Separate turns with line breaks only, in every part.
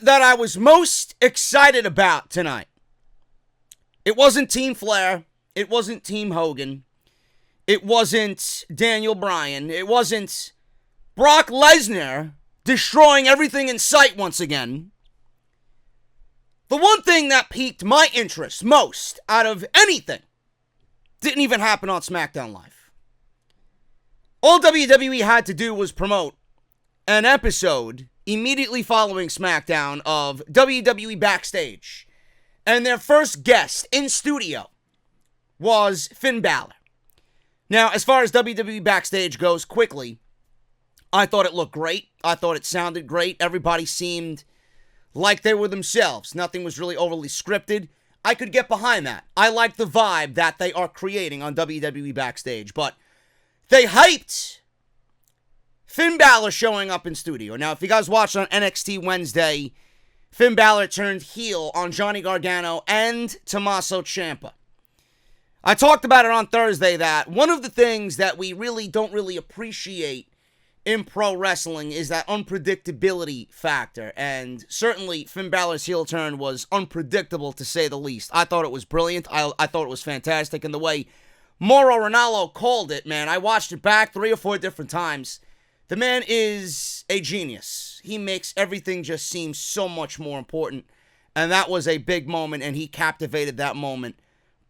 that I was most excited about tonight, it wasn't Team Flair, it wasn't Team Hogan, it wasn't Daniel Bryan, it wasn't Brock Lesnar destroying everything in sight once again. The one thing that piqued my interest most out of anything didn't even happen on SmackDown Live. All WWE had to do was promote an episode immediately following SmackDown of WWE Backstage. And their first guest in studio was Finn Balor. Now, as far as WWE Backstage goes, quickly, I thought it looked great. I thought it sounded great. Everybody seemed like they were themselves. Nothing was really overly scripted. I could get behind that. I like the vibe that they are creating on WWE Backstage. But they hyped Finn Balor showing up in studio. Now, if you guys watched on NXT Wednesday, Finn Balor turned heel on Johnny Gargano and Tommaso Ciampa. I talked about it on Thursday that one of the things that we really don't really appreciate in pro wrestling is that unpredictability factor. And certainly Finn Balor's heel turn was unpredictable, to say the least. I thought it was brilliant. I thought it was fantastic. And the way Mauro Ranallo called it, man, I watched it back 3 or 4 different times. The man is a genius. He makes everything just seem so much more important. And that was a big moment, and he captivated that moment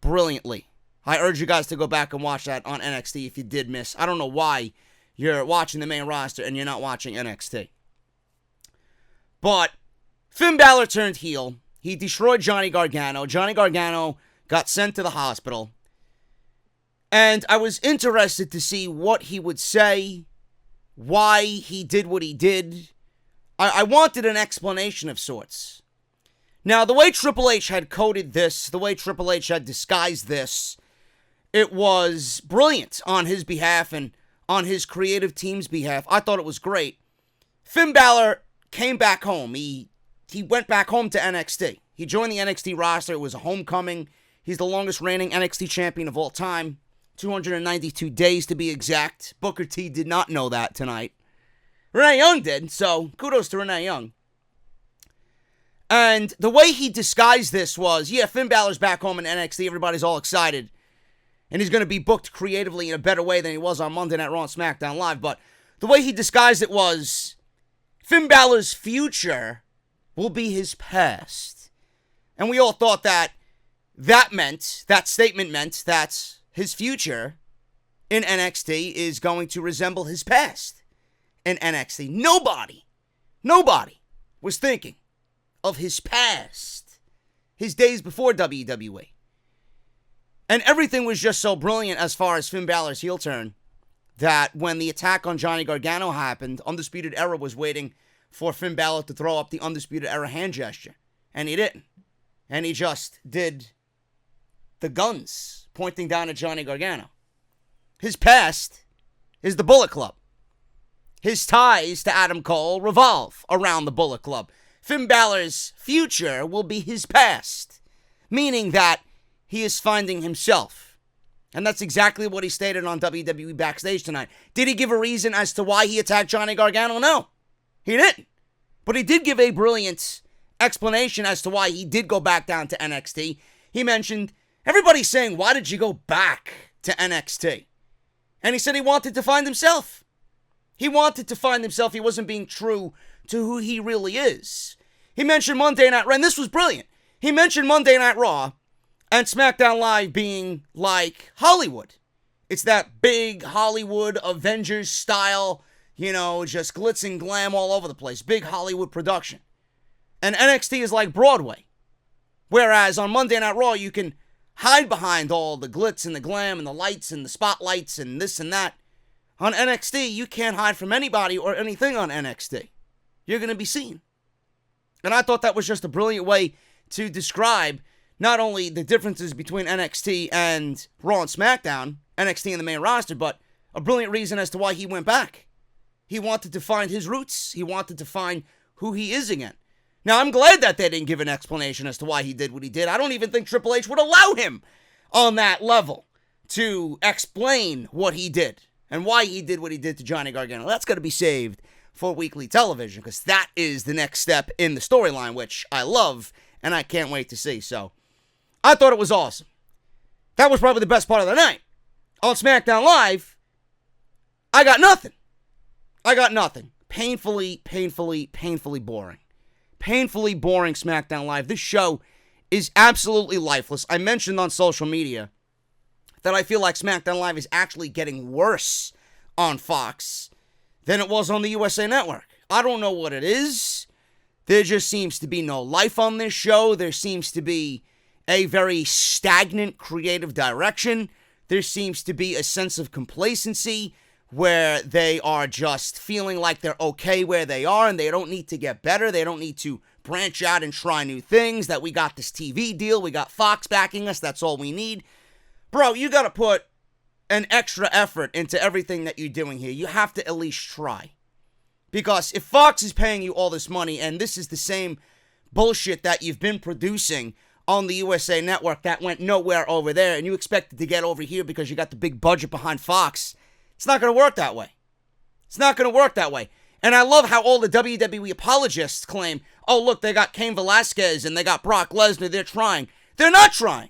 brilliantly. I urge you guys to go back and watch that on NXT if you did miss. I don't know why you're watching the main roster and you're not watching NXT. But Finn Balor turned heel. He destroyed Johnny Gargano. Johnny Gargano got sent to the hospital. And I was interested to see what he would say, why he did what he did. I wanted an explanation of sorts. Now, the way Triple H had coded this, the way Triple H had disguised this, it was brilliant on his behalf and on his creative team's behalf. I thought it was great. Finn Balor came back home. He went back home to NXT. He joined the NXT roster. It was a homecoming. He's the longest reigning NXT champion of all time. 292 days to be exact. Booker T did not know that tonight. Renee Young did, so kudos to Renee Young. And the way he disguised this was, yeah, Finn Balor's back home in NXT. Everybody's all excited. And he's going to be booked creatively in a better way than he was on Monday Night Raw and SmackDown Live. But the way he disguised it was, Finn Balor's future will be his past. And we all thought that statement meant that his future in NXT is going to resemble his past in NXT. Nobody was thinking of his past, his days before WWE. And everything was just so brilliant as far as Finn Balor's heel turn that when the attack on Johnny Gargano happened, Undisputed Era was waiting for Finn Balor to throw up the Undisputed Era hand gesture. And he didn't. And he just did the guns pointing down at Johnny Gargano. His past is the Bullet Club. His ties to Adam Cole revolve around the Bullet Club. Finn Balor's future will be his past, meaning that he is finding himself. And that's exactly what he stated on WWE Backstage tonight. Did he give a reason as to why he attacked Johnny Gargano? No, he didn't. But he did give a brilliant explanation as to why he did go back down to NXT. He mentioned, everybody's saying, why did you go back to NXT? And he said he wanted to find himself. He wanted to find himself. He wasn't being true to who he really is. He mentioned Monday Night Raw, and this was brilliant. He mentioned Monday Night Raw and SmackDown Live being like Hollywood. It's that big Hollywood Avengers style, just glitz and glam all over the place. Big Hollywood production. And NXT is like Broadway. Whereas on Monday Night Raw, you can hide behind all the glitz and the glam and the lights and the spotlights and this and that. On NXT, you can't hide from anybody or anything on NXT. You're going to be seen. And I thought that was just a brilliant way to describe not only the differences between NXT and Raw and SmackDown, NXT and the main roster, but a brilliant reason as to why he went back. He wanted to find his roots. He wanted to find who he is again. Now, I'm glad that they didn't give an explanation as to why he did what he did. I don't even think Triple H would allow him on that level to explain what he did and why he did what he did to Johnny Gargano. That's going to be saved for weekly television, because that is the next step in the storyline, which I love and I can't wait to see. So I thought it was awesome. That was probably the best part of the night. On SmackDown Live, I got nothing. Painfully boring. Painfully boring SmackDown Live. This show is absolutely lifeless. I mentioned on social media that I feel like SmackDown Live is actually getting worse on Fox than it was on the USA Network. I don't know what it is. There just seems to be no life on this show. There seems to be a very stagnant creative direction. There seems to be a sense of complacency where they are just feeling like they're okay where they are and they don't need to get better. They don't need to branch out and try new things. That we got this TV deal. We got Fox backing us. That's all we need. Bro, you got to put an extra effort into everything that you're doing here. You have to at least try. Because if Fox is paying you all this money and this is the same bullshit that you've been producing on the USA Network that went nowhere over there and you expect it to get over here because you got the big budget behind Fox, it's not going to work that way. It's not going to work that way. And I love how all the WWE apologists claim, oh, look, they got Cain Velasquez and they got Brock Lesnar. They're trying. They're not trying.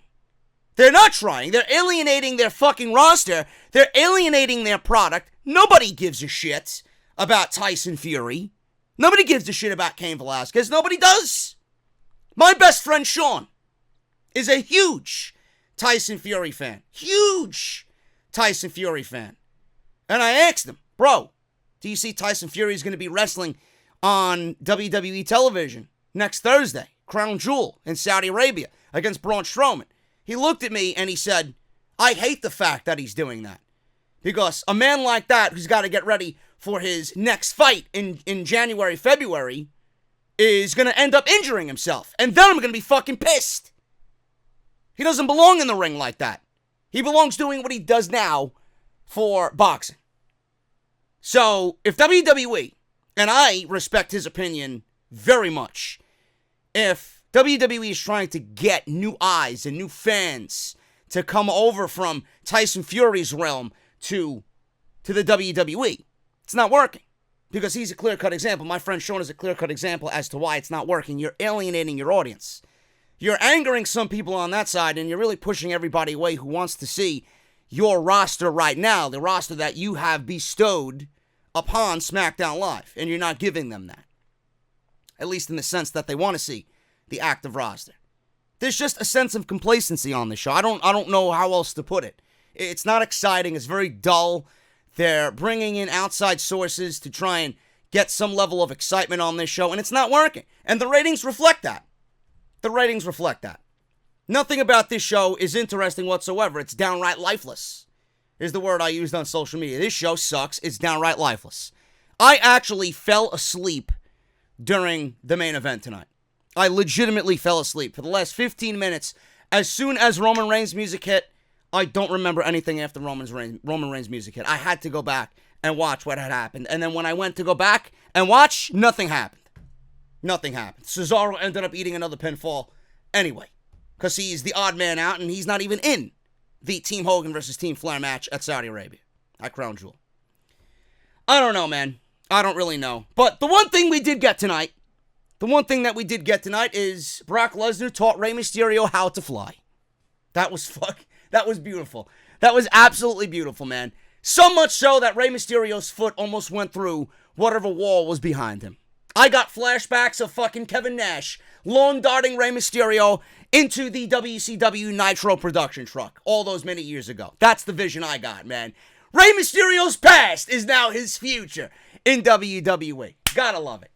They're not trying. They're alienating their fucking roster. They're alienating their product. Nobody gives a shit about Tyson Fury. Nobody gives a shit about Cain Velasquez. Nobody does. My best friend Sean is a huge Tyson Fury fan. Huge Tyson Fury fan. And I asked him, bro, do you see Tyson Fury is going to be wrestling on WWE television next Thursday, Crown Jewel in Saudi Arabia against Braun Strowman? He looked at me and he said, I hate the fact that he's doing that. Because a man like that who's got to get ready for his next fight in January, February, is going to end up injuring himself. And then I'm going to be fucking pissed. He doesn't belong in the ring like that. He belongs doing what he does now for boxing. So, if WWE, and I respect his opinion very much, if WWE is trying to get new eyes and new fans to come over from Tyson Fury's realm to the WWE, it's not working. Because he's a clear-cut example. My friend Sean is a clear-cut example as to why it's not working. You're alienating your audience. You're angering some people on that side, and you're really pushing everybody away who wants to see your roster right now, the roster that you have bestowed upon SmackDown Live, and you're not giving them that. At least in the sense that they want to see the active roster. There's just a sense of complacency on the show. I don't know how else to put it. It's not exciting. It's very dull. They're bringing in outside sources to try and get some level of excitement on this show, and it's not working. And the ratings reflect that. The ratings reflect that. Nothing about this show is interesting whatsoever. It's downright lifeless, is the word I used on social media. This show sucks. It's downright lifeless. I actually fell asleep during the main event tonight. I legitimately fell asleep. For the last 15 minutes, as soon as Roman Reigns' music hit, I don't remember anything after Roman Reigns' music hit. I had to go back and watch what had happened. And then when I went to go back and watch, nothing happened. Nothing happened. Cesaro ended up eating another pinfall anyway, because he's the odd man out and he's not even in the Team Hogan versus Team Flair match at Saudi Arabia, at Crown Jewel. I don't know, man. I don't really know. But the one thing we did get tonight, is Brock Lesnar taught Rey Mysterio how to fly. That was beautiful. That was absolutely beautiful, man. So much so that Rey Mysterio's foot almost went through whatever wall was behind him. I got flashbacks of fucking Kevin Nash lawn darting Rey Mysterio into the WCW Nitro production truck all those many years ago. That's the vision I got, man. Rey Mysterio's past is now his future in WWE. Gotta love it.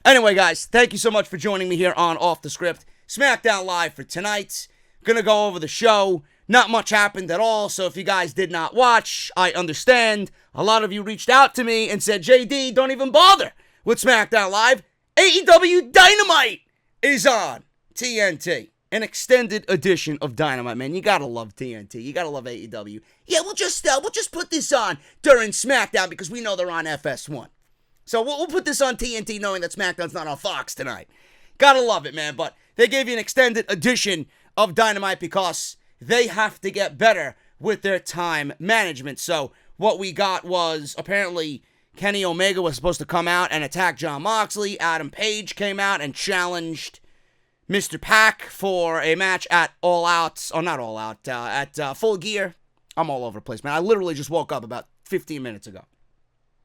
Anyway, guys, thank you so much for joining me here on Off the Script. SmackDown Live for tonight. Gonna go over the show. Not much happened at all, so if you guys did not watch, I understand. A lot of you reached out to me and said, JD, don't even bother with SmackDown Live. AEW Dynamite is on TNT. An extended edition of Dynamite, man. You gotta love TNT. You gotta love AEW. Yeah, we'll just put this on during SmackDown because we know they're on FS1. So we'll put this on TNT knowing that SmackDown's not on Fox tonight. Gotta love it, man. But they gave you an extended edition of Dynamite because they have to get better with their time management. So what we got was apparently Kenny Omega was supposed to come out and attack Jon Moxley. Adam Page came out and challenged Mr. Pac for a match at All Out, or not All Out, at Full Gear. I'm all over the place, man. I literally just woke up about 15 minutes ago.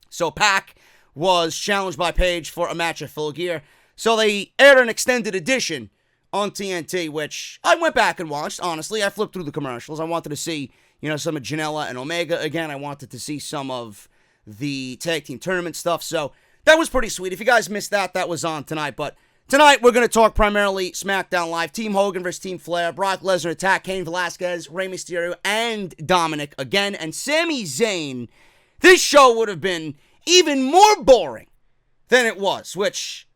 So Pac was challenged by Page for a match at Full Gear. So they aired an extended edition on TNT, which I went back and watched, honestly. I flipped through the commercials. I wanted to see, some of Janela and Omega again. I wanted to see some of the tag team tournament stuff. So that was pretty sweet. If you guys missed that, that was on tonight. But tonight, we're going to talk primarily SmackDown Live. Team Hogan versus Team Flair. Brock Lesnar attack Cain Velasquez, Rey Mysterio, and Dominic again. And Sami Zayn. This show would have been even more boring than it was, which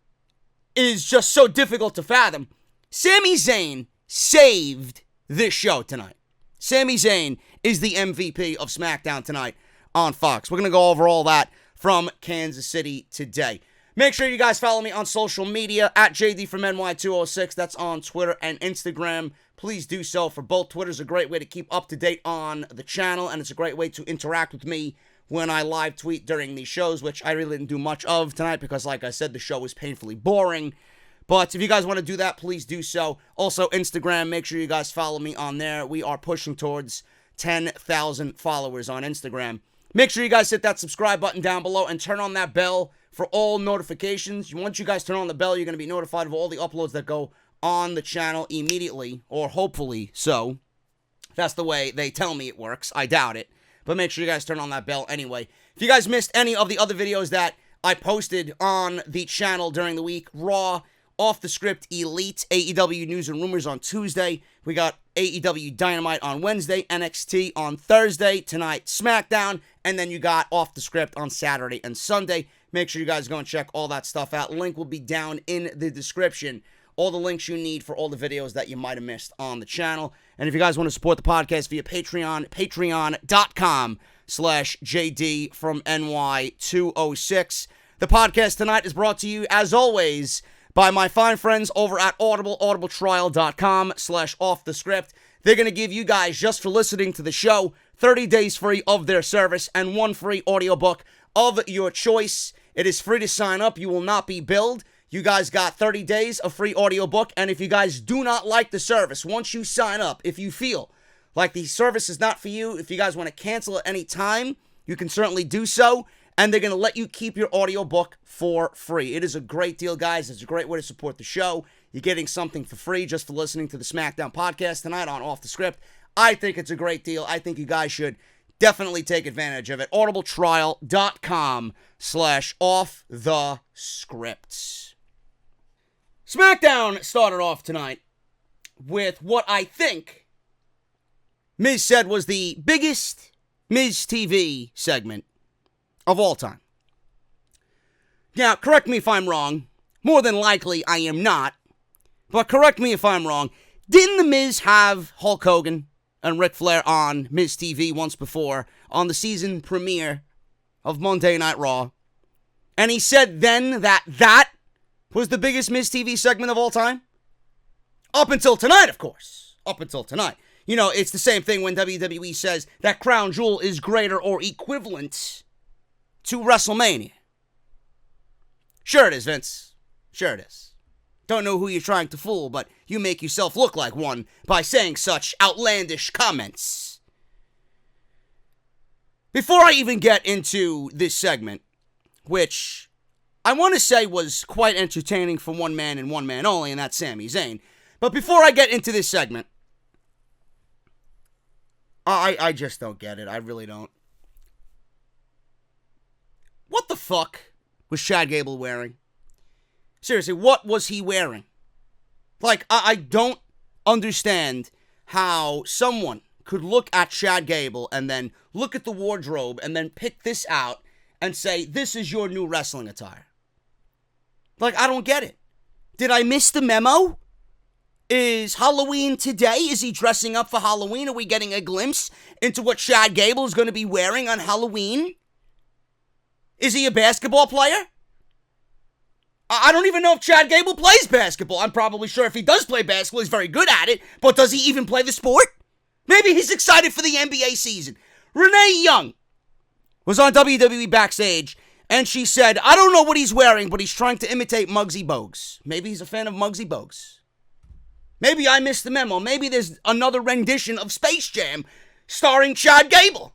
is just so difficult to fathom. Sami Zayn saved this show tonight. Sami Zayn is the MVP of SmackDown tonight on Fox. We're going to go over all that from Kansas City today. Make sure you guys follow me on social media at JD from NY206. That's on Twitter and Instagram. Please do so for both. Twitter's a great way to keep up to date on the channel, and it's a great way to interact with me when I live tweet during these shows, which I really didn't do much of tonight because, like I said, the show was painfully boring. But if you guys want to do that, please do so. Also, Instagram, make sure you guys follow me on there. We are pushing towards 10,000 followers on Instagram. Make sure you guys hit that subscribe button down below and turn on that bell for all notifications. Once you guys turn on the bell, you're going to be notified of all the uploads that go on the channel immediately, or hopefully so. That's the way they tell me it works. I doubt it. But make sure you guys turn on that bell anyway. If you guys missed any of the other videos that I posted on the channel during the week, Raw, Off the Script, Elite, AEW News and Rumors on Tuesday. We got AEW Dynamite on Wednesday, NXT on Thursday, tonight SmackDown, and then you got Off the Script on Saturday and Sunday. Make sure you guys go and check all that stuff out. Link will be down in the description. All the links you need for all the videos that you might have missed on the channel. And if you guys want to support the podcast via Patreon, patreon.com/JD from NY206. The podcast tonight is brought to you, as always, by my fine friends over at Audible, audibletrial.com/offthescript. They're going to give you guys, just for listening to the show, 30 days free of their service and one free audiobook of your choice. It is free to sign up. You will not be billed. You guys got 30 days of free audiobook, and if you guys do not like the service, once you sign up, if you feel like the service is not for you, if you guys want to cancel at any time, you can certainly do so, and they're going to let you keep your audiobook for free. It is a great deal, guys. It's a great way to support the show. You're getting something for free just for listening to the SmackDown podcast tonight on Off the Script. I think it's a great deal. I think you guys should definitely take advantage of it. audibletrial.com/offthescript. SmackDown started off tonight with what I think Miz said was the biggest Miz TV segment of all time. Now, correct me if I'm wrong. More than likely, I am not. But correct me if I'm wrong. Didn't The Miz have Hulk Hogan and Ric Flair on Miz TV once before on the season premiere of Monday Night Raw? And he said then that was the biggest Miz TV segment of all time? Up until tonight, of course. Up until tonight. You know, it's the same thing when WWE says that Crown Jewel is greater or equivalent to WrestleMania. Sure it is, Vince. Sure it is. Don't know who you're trying to fool, but you make yourself look like one by saying such outlandish comments. Before I even get into this segment, which I want to say was quite entertaining for one man and one man only, and that's Sami Zayn. But before I get into this segment, I just don't get it. I really don't. What the fuck was Chad Gable wearing? Seriously, what was he wearing? Like, I don't understand how someone could look at Chad Gable and then look at the wardrobe and then pick this out and say, this is your new wrestling attire. Like, I don't get it. Did I miss the memo? Is Halloween today? Is he dressing up for Halloween? Are we getting a glimpse into what Chad Gable is going to be wearing on Halloween? Is he a basketball player? I don't even know if Chad Gable plays basketball. I'm probably sure if he does play basketball, he's very good at it. But does he even play the sport? Maybe he's excited for the NBA season. Renee Young was on WWE Backstage, And she said, I don't know what he's wearing, but he's trying to imitate Muggsy Bogues. Maybe he's a fan of Muggsy Bogues. Maybe I missed the memo. Maybe there's another rendition of Space Jam starring Chad Gable.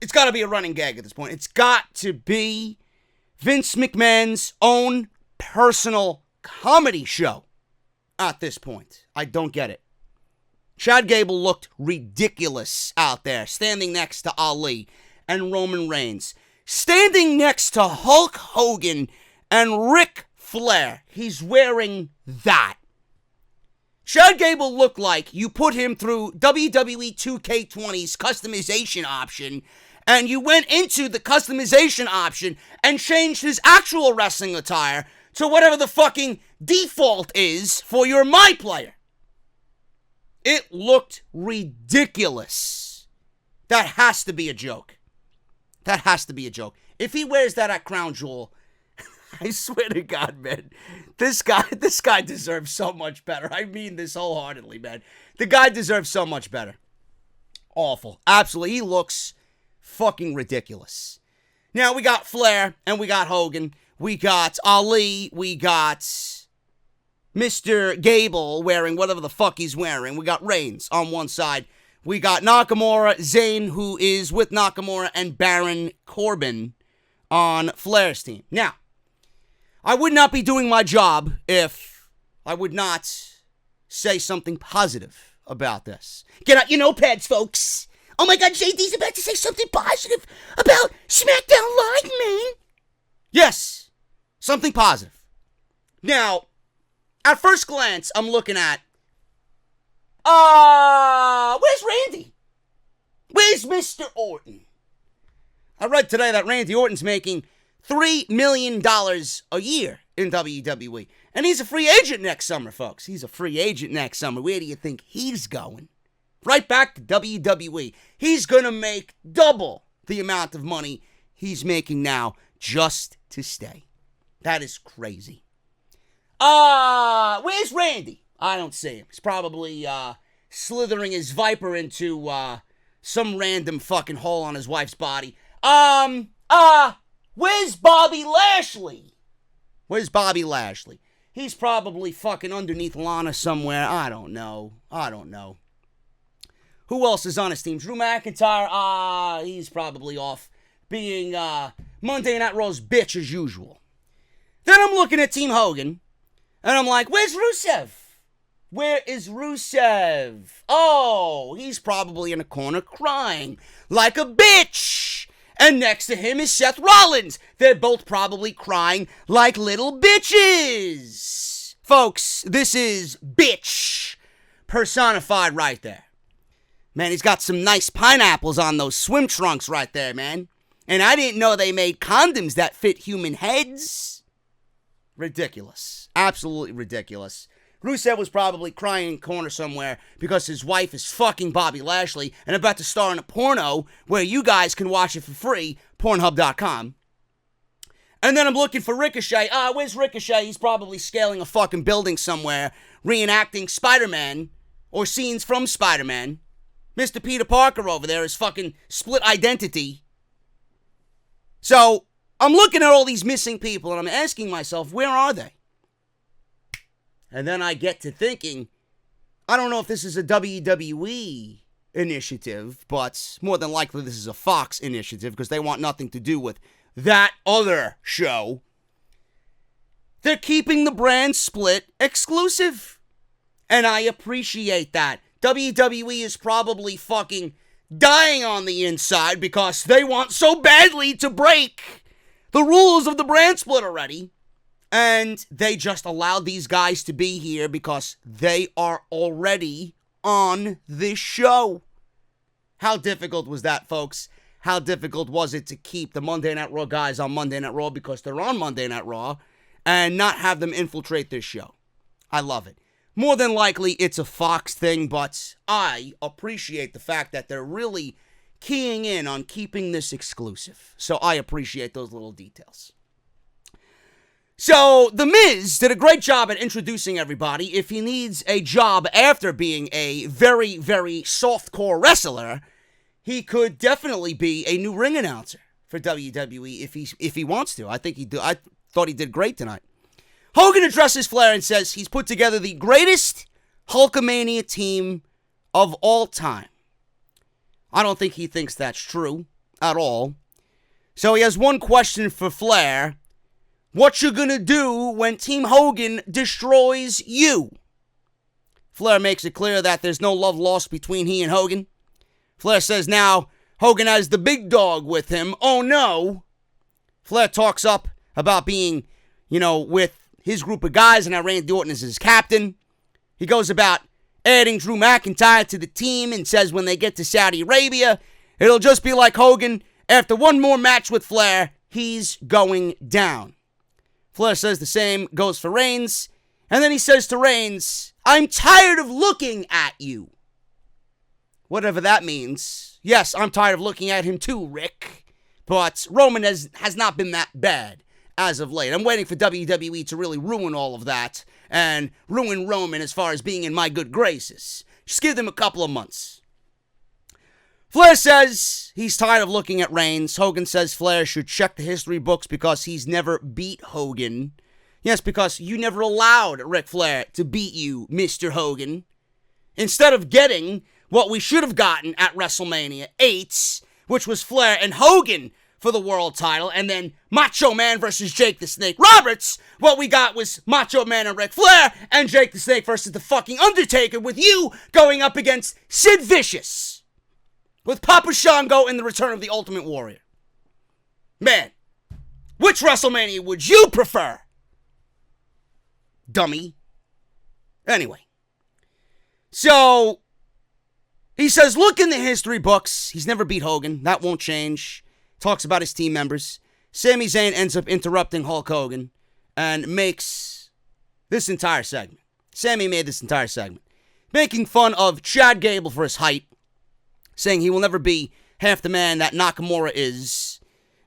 It's got to be a running gag at this point. It's got to be Vince McMahon's own personal comedy show at this point. I don't get it. Chad Gable looked ridiculous out there, standing next to Ali and Roman Reigns. Standing next to Hulk Hogan and Ric Flair. He's wearing that. Chad Gable looked like you put him through WWE 2K20's customization option, and you went into the customization option and changed his actual wrestling attire to whatever the fucking default is for your My Player. It looked ridiculous. That has to be a joke. That has to be a joke. If he wears that at Crown Jewel, I swear to God, man, this guy deserves so much better. I mean this wholeheartedly, man. The guy deserves so much better. Awful. Absolutely. He looks fucking ridiculous. Now, we got Flair, and we got Hogan. We got Ali. We got Mr. Gable wearing whatever the fuck he's wearing. We got Reigns on one side. We got Nakamura, Zayn, who is with Nakamura, and Baron Corbin on Flair's team. Now, I would not be doing my job if I would not say something positive about this. Get out your notepads, folks. Oh my God, JD's about to say something positive about SmackDown Live, man. Yes, something positive. Now, at first glance, I'm looking at, where's Randy? Where's Mr. Orton? I read today that Randy Orton's making $3 million a year in WWE. And he's a free agent next summer, folks. He's a free agent next summer. Where do you think he's going? Right back to WWE. He's going to make double the amount of money he's making now just to stay. That is crazy. Where's Randy? I don't see him. He's probably slithering his Viper into some random fucking hole on his wife's body. Where's Bobby Lashley? Where's Bobby Lashley? He's probably fucking underneath Lana somewhere. I don't know. Who else is on his team? Drew McIntyre. He's probably off being Monday Night Raw's bitch as usual. Then I'm looking at Team Hogan, and I'm like, where's Rusev? Where is Rusev? Oh, he's probably in a corner crying like a bitch. And next to him is Seth Rollins. They're both probably crying like little bitches. Folks, this is bitch personified right there. Man, he's got some nice pineapples on those swim trunks right there, man. And I didn't know they made condoms that fit human heads. Ridiculous. Absolutely ridiculous. Rusev was probably crying in a corner somewhere because his wife is fucking Bobby Lashley and about to star in a porno where you guys can watch it for free, Pornhub.com. And then I'm looking for Ricochet. Where's Ricochet? He's probably scaling a fucking building somewhere, reenacting Spider-Man or scenes from Spider-Man. Mr. Peter Parker over there is fucking split identity. So, I'm looking at all these missing people and I'm asking myself, where are they? And then I get to thinking, I don't know if this is a WWE initiative, but more than likely this is a Fox initiative because they want nothing to do with that other show. They're keeping the brand split exclusive. And I appreciate that. WWE is probably fucking dying on the inside because they want so badly to break the rules of the brand split already. And they just allowed these guys to be here because they are already on this show. How difficult was that, folks? How difficult was it to keep the Monday Night Raw guys on Monday Night Raw because they're on Monday Night Raw and not have them infiltrate this show? I love it. More than likely, it's a Fox thing, but I appreciate the fact that they're really keying in on keeping this exclusive. So I appreciate those little details. So, The Miz did a great job at introducing everybody. If he needs a job after being a very, very softcore wrestler, he could definitely be a new ring announcer for WWE if he wants to. I thought he did great tonight. Hogan addresses Flair and says he's put together the greatest Hulkamania team of all time. I don't think he thinks that's true at all. So he has one question for Flair. What you gonna do when Team Hogan destroys you? Flair makes it clear that there's no love lost between he and Hogan. Flair says now Hogan has the big dog with him. Oh no. Flair talks up about being, with his group of guys and how Randy Orton is his captain. He goes about adding Drew McIntyre to the team and says when they get to Saudi Arabia, it'll just be like Hogan. After one more match with Flair, he's going down. Flair says the same goes for Reigns. And then he says to Reigns, I'm tired of looking at you. Whatever that means. Yes, I'm tired of looking at him too, Rick. But Roman has not been that bad as of late. I'm waiting for WWE to really ruin all of that and ruin Roman as far as being in my good graces. Just give them a couple of months. Flair says he's tired of looking at Reigns. Hogan says Flair should check the history books because he's never beat Hogan. Yes, because you never allowed Ric Flair to beat you, Mr. Hogan. Instead of getting what we should have gotten at WrestleMania 8, which was Flair and Hogan for the world title, and then Macho Man versus Jake the Snake Roberts, what we got was Macho Man and Ric Flair, and Jake the Snake versus the fucking Undertaker, with you going up against Sid Vicious, with Papa Shango in the Return of the Ultimate Warrior. Man, which WrestleMania would you prefer? Dummy. Anyway. So, he says, look in the history books. He's never beat Hogan. That won't change. Talks about his team members. Sami Zayn ends up interrupting Hulk Hogan and makes this entire segment. Sami made this entire segment, making fun of Chad Gable for his height, saying he will never be half the man that Nakamura is.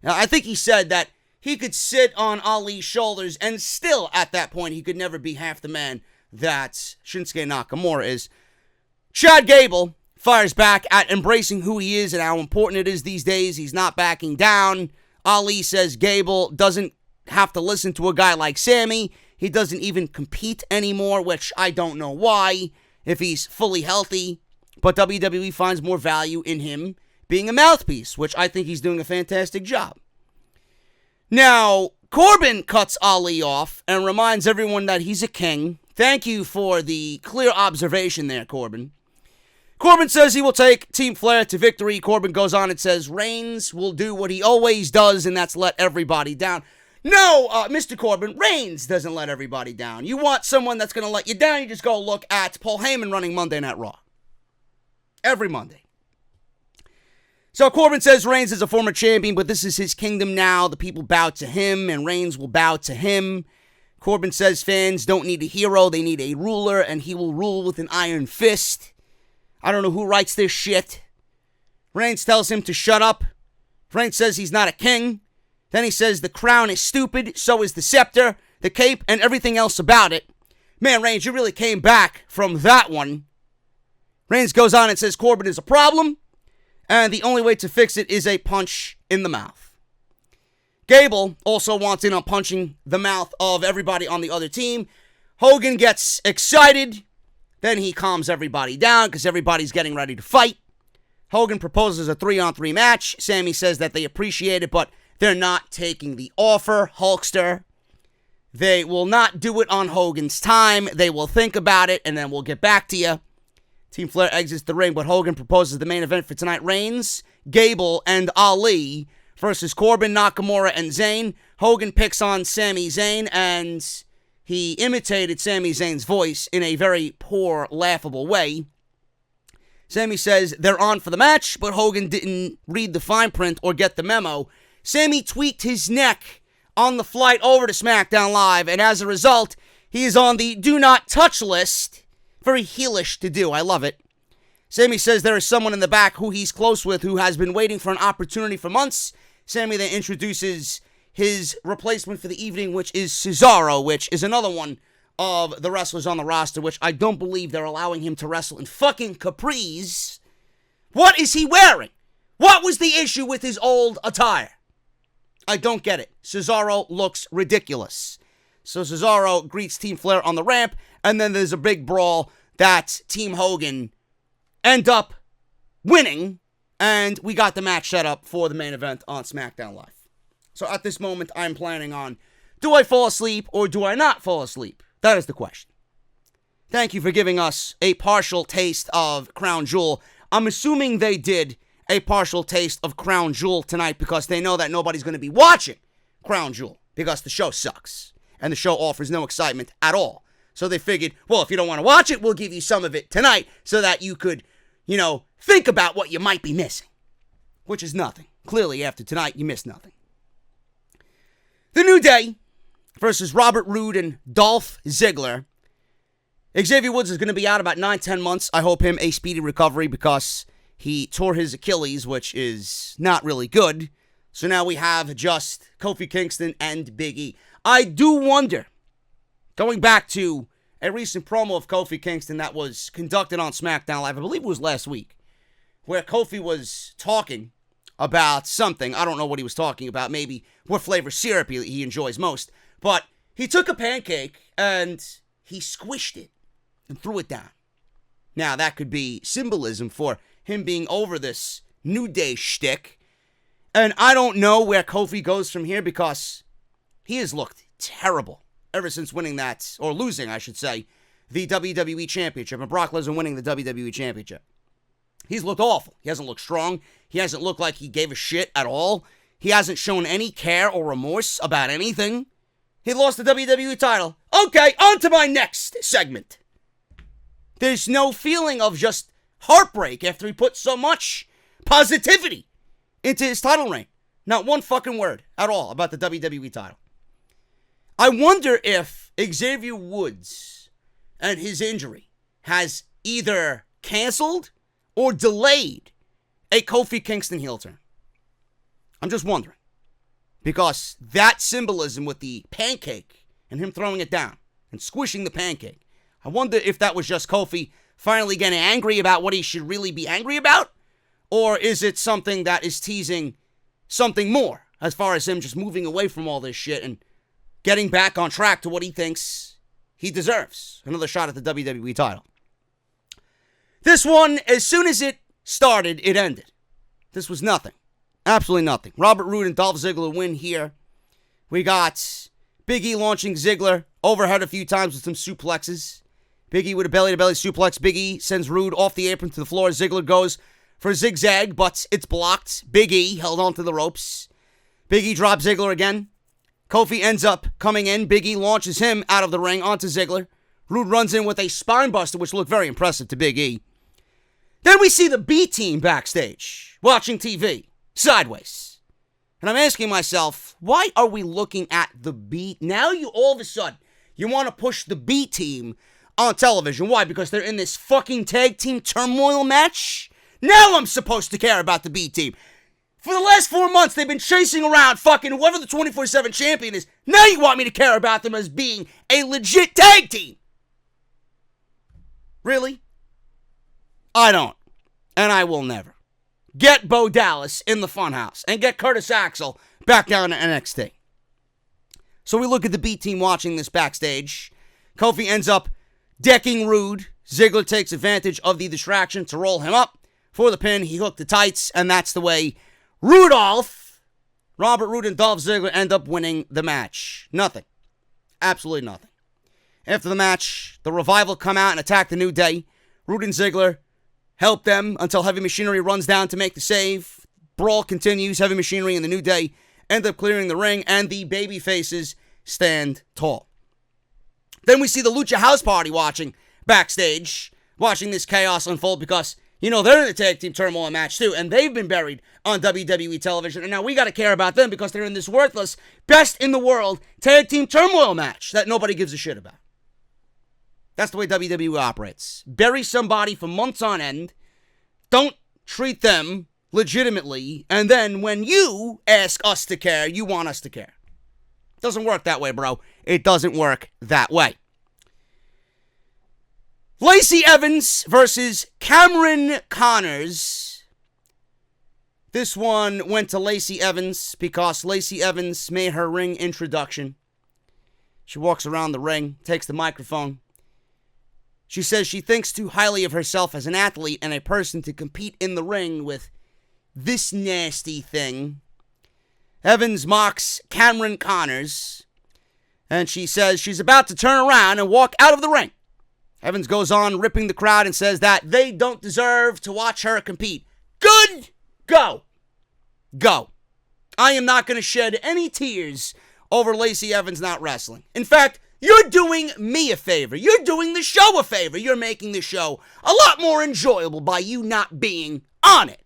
Now, I think he said that he could sit on Ali's shoulders and still, at that point, he could never be half the man that Shinsuke Nakamura is. Chad Gable fires back at embracing who he is and how important it is these days. He's not backing down. Ali says Gable doesn't have to listen to a guy like Sami. He doesn't even compete anymore, which I don't know why, if he's fully healthy. But WWE finds more value in him being a mouthpiece, which I think he's doing a fantastic job. Now, Corbin cuts Ali off and reminds everyone that he's a king. Thank you for the clear observation there, Corbin. Corbin says he will take Team Flair to victory. Corbin goes on and says Reigns will do what he always does, and that's let everybody down. No, Mr. Corbin, Reigns doesn't let everybody down. You want someone that's going to let you down, you just go look at Paul Heyman running Monday Night Raw. Every Monday. So Corbin says Reigns is a former champion, but this is his kingdom now. The people bow to him, and Reigns will bow to him. Corbin says fans don't need a hero, they need a ruler, and he will rule with an iron fist. I don't know who writes this shit. Reigns tells him to shut up. Reigns says he's not a king. Then he says the crown is stupid, so is the scepter, the cape, and everything else about it. Man, Reigns, you really came back from that one. Reigns goes on and says Corbin is a problem, and the only way to fix it is a punch in the mouth. Gable also wants in on punching the mouth of everybody on the other team. Hogan gets excited. Then he calms everybody down because everybody's getting ready to fight. Hogan proposes a 3-on-3 match. Sami says that they appreciate it, but they're not taking the offer. Hulkster. They will not do it on Hogan's time. They will think about it, and then we'll get back to you. Team Flair exits the ring, but Hogan proposes the main event for tonight. Reigns, Gable, and Ali versus Corbin, Nakamura, and Zayn. Hogan picks on Sami Zayn, and he imitated Sami Zayn's voice in a very poor, laughable way. Sami says they're on for the match, but Hogan didn't read the fine print or get the memo. Sami tweaked his neck on the flight over to SmackDown Live, and as a result, he is on the do not touch list. Very heelish to do. I love it. Sami says there is someone in the back who he's close with who has been waiting for an opportunity for months. Sami then introduces his replacement for the evening, which is Cesaro, which is another one of the wrestlers on the roster, which I don't believe they're allowing him to wrestle in fucking capris. What is he wearing? What was the issue with his old attire? I don't get it. Cesaro looks ridiculous. So Cesaro greets Team Flair on the ramp, and then there's a big brawl that Team Hogan end up winning, and we got the match set up for the main event on SmackDown Live. So at this moment, I'm planning on, do I fall asleep or do I not fall asleep? That is the question. Thank you for giving us a partial taste of Crown Jewel. I'm assuming they did a partial taste of Crown Jewel tonight because they know that nobody's going to be watching Crown Jewel because the show sucks and the show offers no excitement at all. So they figured, well, if you don't want to watch it, we'll give you some of it tonight so that you could, think about what you might be missing, which is nothing. Clearly, after tonight, you missed nothing. The New Day versus Robert Roode and Dolph Ziggler. Xavier Woods is going to be out about 9-10 months. I hope him a speedy recovery because he tore his Achilles, which is not really good. So now we have just Kofi Kingston and Big E. I do wonder, going back to a recent promo of Kofi Kingston that was conducted on SmackDown Live, I believe it was last week, where Kofi was talking about something. I don't know what he was talking about. Maybe what flavor syrup he enjoys most. But he took a pancake and he squished it and threw it down. Now, that could be symbolism for him being over this New Day shtick. And I don't know where Kofi goes from here because he has looked terrible ever since winning that, or losing, I should say, the WWE Championship. And Brock Lesnar winning the WWE Championship. He's looked awful. He hasn't looked strong. He hasn't looked like he gave a shit at all. He hasn't shown any care or remorse about anything. He lost the WWE title. Okay, on to my next segment. There's no feeling of just heartbreak after he put so much positivity into his title reign. Not one fucking word at all about the WWE title. I wonder if Xavier Woods and his injury has either canceled or delayed a Kofi Kingston heel turn. I'm just wondering. Because that symbolism with the pancake and him throwing it down and squishing the pancake, I wonder if that was just Kofi finally getting angry about what he should really be angry about, or is it something that is teasing something more as far as him just moving away from all this shit and getting back on track to what he thinks he deserves. Another shot at the WWE title. This one, as soon as it started, it ended. This was nothing. Absolutely nothing. Robert Roode and Dolph Ziggler win here. We got Big E launching Ziggler overhead a few times with some suplexes. Big E with a belly-to-belly suplex. Big E sends Roode off the apron to the floor. Ziggler goes for a zigzag, but it's blocked. Big E held onto the ropes. Big E drops Ziggler again. Kofi ends up coming in. Big E launches him out of the ring onto Ziggler. Roode runs in with a spine buster, which looked very impressive to Big E. Then we see the B team backstage, watching TV, sideways. And I'm asking myself, why are we looking at the B? Now you all of a sudden, you want to push the B team on television. Why? Because they're in this fucking tag team turmoil match? Now I'm supposed to care about the B team. For the last 4 months, they've been chasing around fucking whoever the 24/7 champion is. Now you want me to care about them as being a legit tag team? Really? I don't. And I will never. Get Bo Dallas in the Funhouse and get Curtis Axel back down to NXT. So we look at the B team watching this backstage. Kofi ends up decking Roode. Ziggler takes advantage of the distraction to roll him up for the pin. He hooked the tights, and that's the way Robert Roode and Dolph Ziggler end up winning the match. Nothing. Absolutely nothing. After the match, the Revival come out and attack the New Day. Roode and Ziggler help them until Heavy Machinery runs down to make the save. Brawl continues. Heavy Machinery and the New Day end up clearing the ring, and the baby faces stand tall. Then we see the Lucha House Party watching backstage, watching this chaos unfold because, you know, they're in the tag team turmoil match too, and they've been buried on WWE television, and now we got to care about them because they're in this worthless, best in the world tag team turmoil match that nobody gives a shit about. That's the way WWE operates. Bury somebody for months on end, don't treat them legitimately, and then when you ask us to care, you want us to care. It doesn't work that way, bro. It doesn't work that way. Lacey Evans versus Cameron Connors. This one went to Lacey Evans because Lacey Evans made her ring introduction. She walks around the ring, takes the microphone. She says she thinks too highly of herself as an athlete and a person to compete in the ring with this nasty thing. Evans mocks Cameron Connors, and she says she's about to turn around and walk out of the ring. Evans goes on ripping the crowd and says that they don't deserve to watch her compete. Good. Go. I am not going to shed any tears over Lacey Evans not wrestling. In fact, you're doing me a favor. You're doing the show a favor. You're making the show a lot more enjoyable by you not being on it.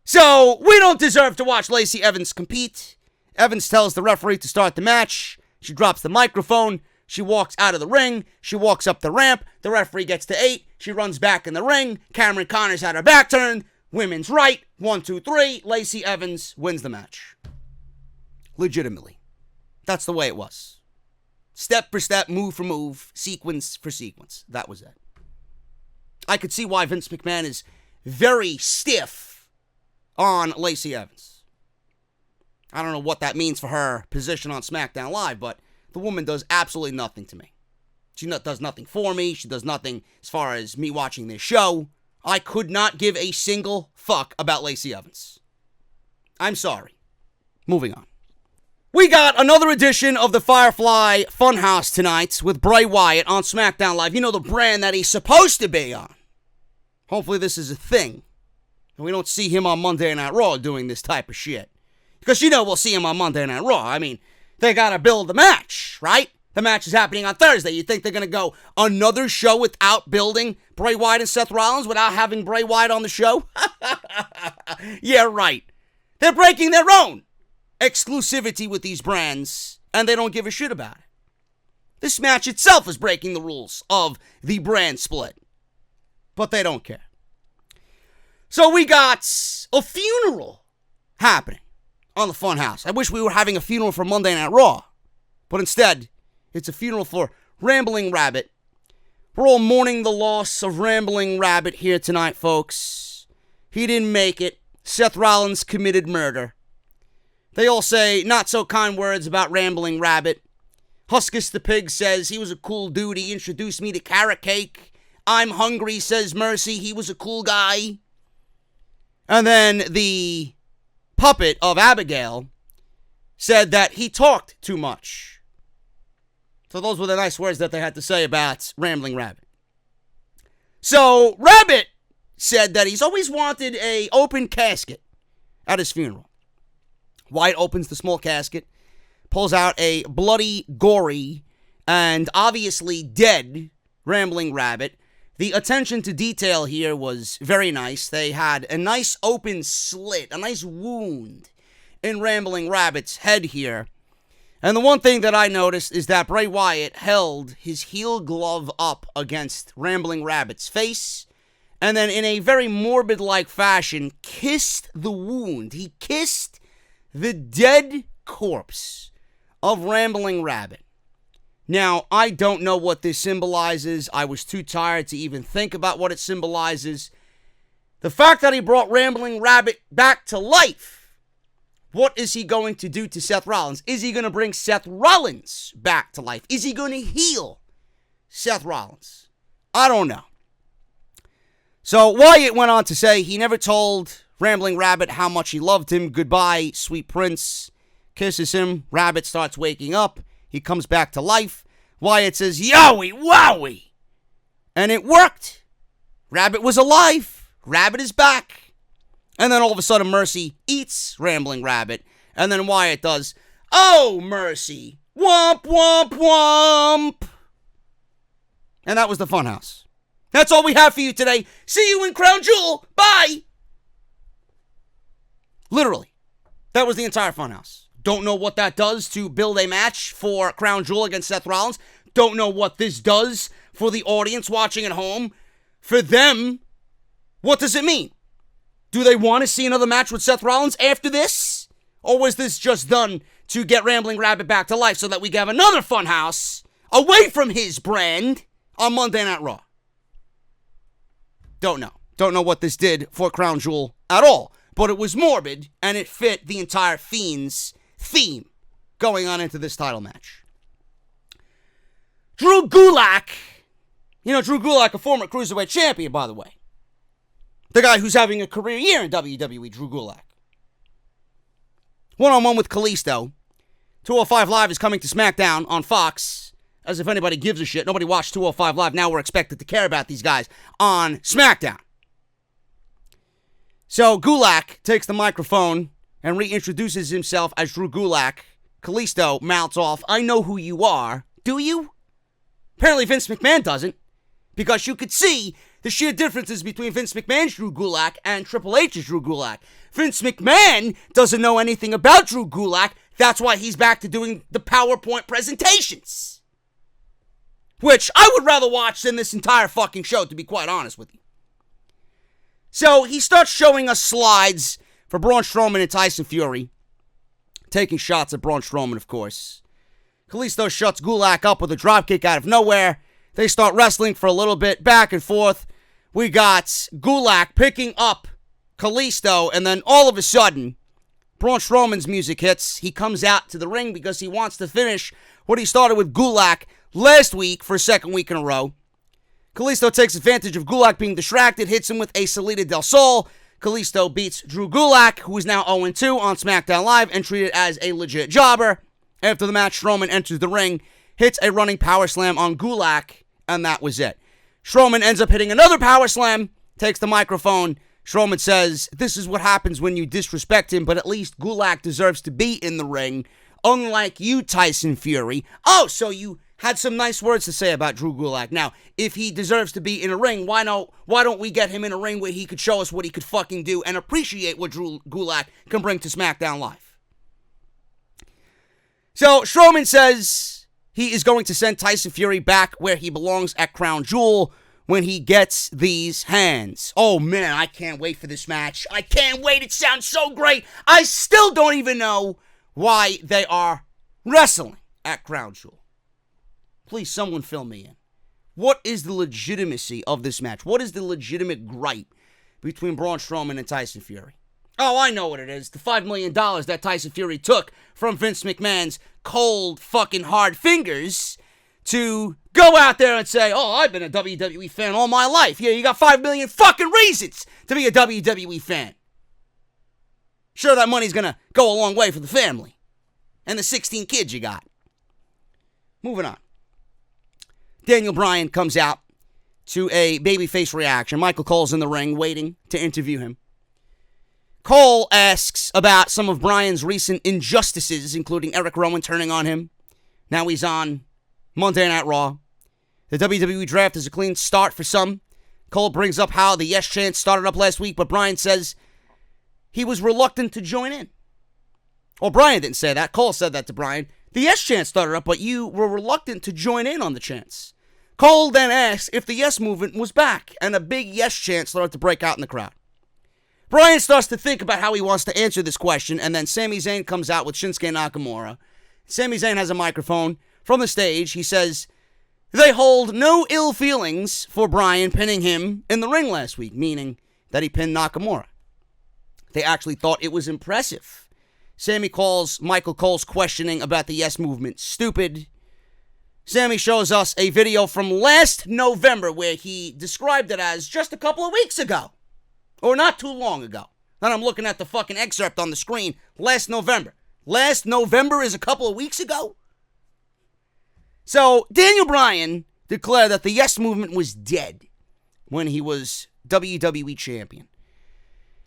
So, we don't deserve to watch Lacey Evans compete. Evans tells the referee to start the match. She drops the microphone. She walks out of the ring. She walks up the ramp. The referee gets to 8. She runs back in the ring. Cameron Connors had her back turned. Women's right. 1, 2, 3. Lacey Evans wins the match. Legitimately. That's the way it was. Step for step, move for move, sequence for sequence. That was it. I could see why Vince McMahon is very stiff on Lacey Evans. I don't know what that means for her position on SmackDown Live, but the woman does absolutely nothing to me. She does nothing for me. She does nothing as far as me watching this show. I could not give a single fuck about Lacey Evans. I'm sorry. Moving on. We got another edition of the Firefly Funhouse tonight with Bray Wyatt on SmackDown Live. You know, the brand that he's supposed to be on. Hopefully this is a thing. And we don't see him on Monday Night Raw doing this type of shit. Because you know we'll see him on Monday Night Raw. I mean, they gotta build the match, right? The match is happening on Thursday. You think they're gonna go another show without building Bray Wyatt and Seth Rollins, without having Bray Wyatt on the show? Yeah, right. They're breaking their own exclusivity with these brands, and they don't give a shit about it. This match itself is breaking the rules of the brand split, but they don't care. So we got a funeral happening on the Funhouse. I wish we were having a funeral for Monday Night Raw, but instead, it's a funeral for Rambling Rabbit. We're all mourning the loss of Rambling Rabbit here tonight, folks. He didn't make it. Seth Rollins committed murder. They all say not so kind words about Rambling Rabbit. Huskus the Pig says he was a cool dude. He introduced me to carrot cake. I'm hungry, says Mercy. He was a cool guy. And then the puppet of Abigail said that he talked too much. So those were the nice words that they had to say about Rambling Rabbit. So Rabbit said that he's always wanted an open casket at his funeral. Wyatt opens the small casket, pulls out a bloody, gory, and obviously dead Rambling Rabbit. The attention to detail here was very nice. They had a nice open slit, a nice wound in Rambling Rabbit's head here. And the one thing that I noticed is that Bray Wyatt held his heel glove up against Rambling Rabbit's face, and then in a very morbid-like fashion, kissed the wound. He kissed the dead corpse of Rambling Rabbit. Now, I don't know what this symbolizes. I was too tired to even think about what it symbolizes. The fact that he brought Rambling Rabbit back to life, what is he going to do to Seth Rollins? Is he going to bring Seth Rollins back to life? Is he going to heal Seth Rollins? I don't know. So Wyatt went on to say he never told Rambling Rabbit how much he loved him. Goodbye, sweet prince. Kisses him. Rabbit starts waking up. He comes back to life. Wyatt says, yowie, wowie. And it worked. Rabbit was alive. Rabbit is back. And then all of a sudden, Mercy eats Rambling Rabbit. And then Wyatt does, oh, Mercy. Womp, womp, womp. And that was the Funhouse. That's all we have for you today. See you in Crown Jewel. Bye. Literally. That was the entire Funhouse. Don't know what that does to build a match for Crown Jewel against Seth Rollins. Don't know what this does for the audience watching at home. For them, what does it mean? Do they want to see another match with Seth Rollins after this? Or was this just done to get Rambling Rabbit back to life so that we can have another Funhouse away from his brand on Monday Night Raw? Don't know. Don't know what this did for Crown Jewel at all. But it was morbid, and it fit the entire Fiend's theme going on into this title match. Drew Gulak, Drew Gulak, a former Cruiserweight champion, by the way. The guy who's having a career year in WWE, Drew Gulak. One-on-one with Kalisto. 205 Live is coming to SmackDown on Fox. As if anybody gives a shit. Nobody watched 205 Live. Now we're expected to care about these guys on SmackDown. So Gulak takes the microphone and reintroduces himself as Drew Gulak. Kalisto mouths off, "I know who you are." Do you? Apparently Vince McMahon doesn't. Because you could see the sheer differences between Vince McMahon's Drew Gulak and Triple H's Drew Gulak. Vince McMahon doesn't know anything about Drew Gulak. That's why he's back to doing the PowerPoint presentations. Which I would rather watch than this entire fucking show, to be quite honest with you. So he starts showing us slides for Braun Strowman and Tyson Fury. Taking shots at Braun Strowman, of course. Kalisto shuts Gulak up with a dropkick out of nowhere. They start wrestling for a little bit, back and forth. We got Gulak picking up Kalisto, and then all of a sudden, Braun Strowman's music hits. He comes out to the ring because he wants to finish what he started with Gulak last week for a second week in a row. Kalisto takes advantage of Gulak being distracted, hits him with a Salida del Sol. Kalisto beats Drew Gulak, who is now 0-2 on SmackDown Live and treated as a legit jobber. After the match, Strowman enters the ring, hits a running power slam on Gulak, and that was it. Strowman ends up hitting another power slam, takes the microphone. Strowman says, "This is what happens when you disrespect him, but at least Gulak deserves to be in the ring, unlike you, Tyson Fury." Oh, so you had some nice words to say about Drew Gulak. Now, if he deserves to be in a ring, why don't we get him in a ring where he could show us what he could fucking do and appreciate what Drew Gulak can bring to SmackDown Live? So, Strowman says he is going to send Tyson Fury back where he belongs at Crown Jewel when he gets these hands. Oh man, I can't wait for this match. I can't wait. It sounds so great. I still don't even know why they are wrestling at Crown Jewel. Please, someone fill me in. What is the legitimacy of this match? What is the legitimate gripe between Braun Strowman and Tyson Fury? Oh, I know what it is. The $5 million that Tyson Fury took from Vince McMahon's cold fucking hard fingers to go out there and say, "Oh, I've been a WWE fan all my life." Yeah, you got 5 million fucking reasons to be a WWE fan. Sure, that money's gonna go a long way for the family. And the 16 kids you got. Moving on. Daniel Bryan comes out to a babyface reaction. Michael Cole's in the ring waiting to interview him. Cole asks about some of Bryan's recent injustices, including Eric Rowan turning on him. Now he's on Monday Night Raw. The WWE draft is a clean start for some. Cole brings up how the Yes chant started up last week, but Bryan says he was reluctant to join in. Well, Bryan didn't say that. Cole said that to Bryan. The Yes chant started up, but you were reluctant to join in on the chants. Cole then asks if the Yes movement was back, and a big Yes chant started to break out in the crowd. Bryan starts to think about how he wants to answer this question, and then Sami Zayn comes out with Shinsuke Nakamura. Sami Zayn has a microphone. From the stage, he says they hold no ill feelings for Bryan pinning him in the ring last week, meaning that he pinned Nakamura. They actually thought it was impressive. Sami calls Michael Cole's questioning about the Yes movement stupid. Sami shows us a video from last November where he described it as just a couple of weeks ago. Or not too long ago. Then I'm looking at the fucking excerpt on the screen. Last November. Last November is a couple of weeks ago? So, Daniel Bryan declared that the Yes movement was dead when he was WWE champion.